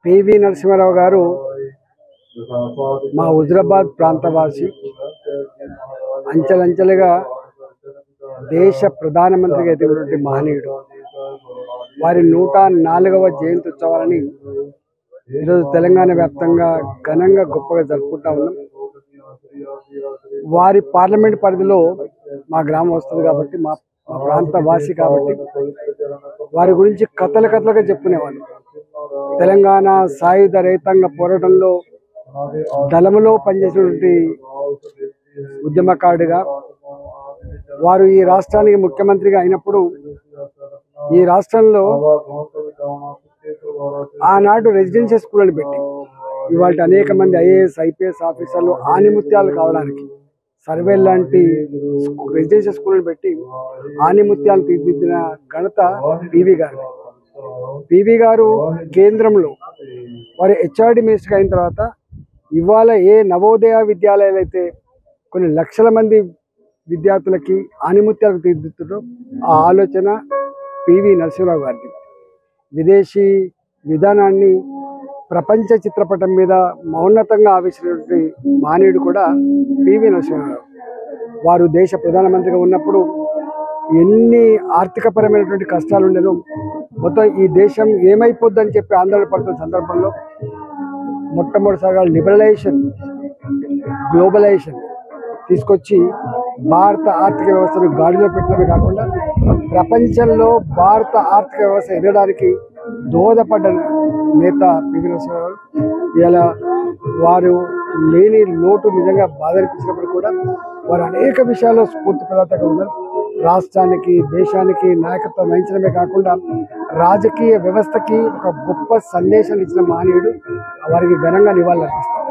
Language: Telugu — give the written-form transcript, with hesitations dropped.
పివి నరసింహారావు గారు మా హుజరాబాద్ ప్రాంతవాసి. అంచెలంచెలుగా దేశ ప్రధానమంత్రిగా ఎదిగినటువంటి మహనీయుడు. వారి 104వ జయంతి ఉత్సవాలని ఈరోజు తెలంగాణ వ్యాప్తంగా ఘనంగా గొప్పగా జరుపుకుంటా ఉన్నాం. వారి పార్లమెంట్ పరిధిలో మా గ్రామం వస్తుంది కాబట్టి, మా ప్రాంత వాసి కాబట్టి వారి గురించి కథలుగా చెప్పుకునేవాళ్ళు. తెలంగాణ సాయుధ రైతాంగ పోరాటంలో దళములో పనిచేసినటువంటి ఉద్యమకారుడిగా వారు ఈ రాష్ట్రానికి ముఖ్యమంత్రిగా అయినప్పుడు ఈ రాష్ట్రంలో ఆనాడు రెసిడెన్షియల్ స్కూళ్ళని పెట్టి ఇవాళ అనేక మంది ఐఏఎస్ ఐపీఎస్ ఆఫీసర్లు ఆనిముత్యాలు కావడానికి సర్వే లాంటి రెసిడెన్షియల్ స్కూళ్ళని పెట్టి ఆనిముత్యాలు తీర్చిదిద్దిన ఘనత పివి గారు. పివి గారు కేంద్రంలో వారి హెచ్ఆర్డి మినిస్టర్ అయిన తర్వాత ఇవాళ ఏ నవోదయ విద్యాలయాలు అయితే కొన్ని లక్షల మంది విద్యార్థులకి ఆనిముత్యాలకు తీర్చిదిద్దుతారో ఆ ఆలోచన పివి నరసింహారావు గారిది. విదేశీ విధానాన్ని ప్రపంచ చిత్రపటం మీద మౌన్నతంగా ఆవిష్కరించినటువంటి మానవుడు కూడా పివి నరసింహారావు. వారు దేశ ప్రధానమంత్రిగా ఉన్నప్పుడు ఎన్ని ఆర్థికపరమైనటువంటి కష్టాలు ఉండేదో, మొత్తం ఈ దేశం ఏమైపోద్దని చెప్పి ఆందోళన పడుతున్న సందర్భంలో మొట్టమొదటిసారిగా లిబరలైజేషన్ గ్లోబలైజేషన్ తీసుకొచ్చి భారత ఆర్థిక వ్యవస్థను గాడిలో పెట్టడమే కాకుండా ప్రపంచంలో భారత ఆర్థిక వ్యవస్థ ఎదగడానికి దోహదపడ్డ నేత పివి నరసింహారావు. ఇలా వారు లేని లోటు నిజంగా బాధనిపించినప్పుడు కూడా వారు అనేక విషయాల్లో స్ఫూర్తి ప్రదాతగా ఉన్నారు. రాష్ట్రానికి దేశానికి నాయకత్వం వహించడమే కాకుండా రాజకీయ వ్యవస్థకి ఒక గొప్ప సందేశాన్ని ఇచ్చిన మహనీయుడు. వారికి ఘనంగా నివాళులర్పిస్తారు.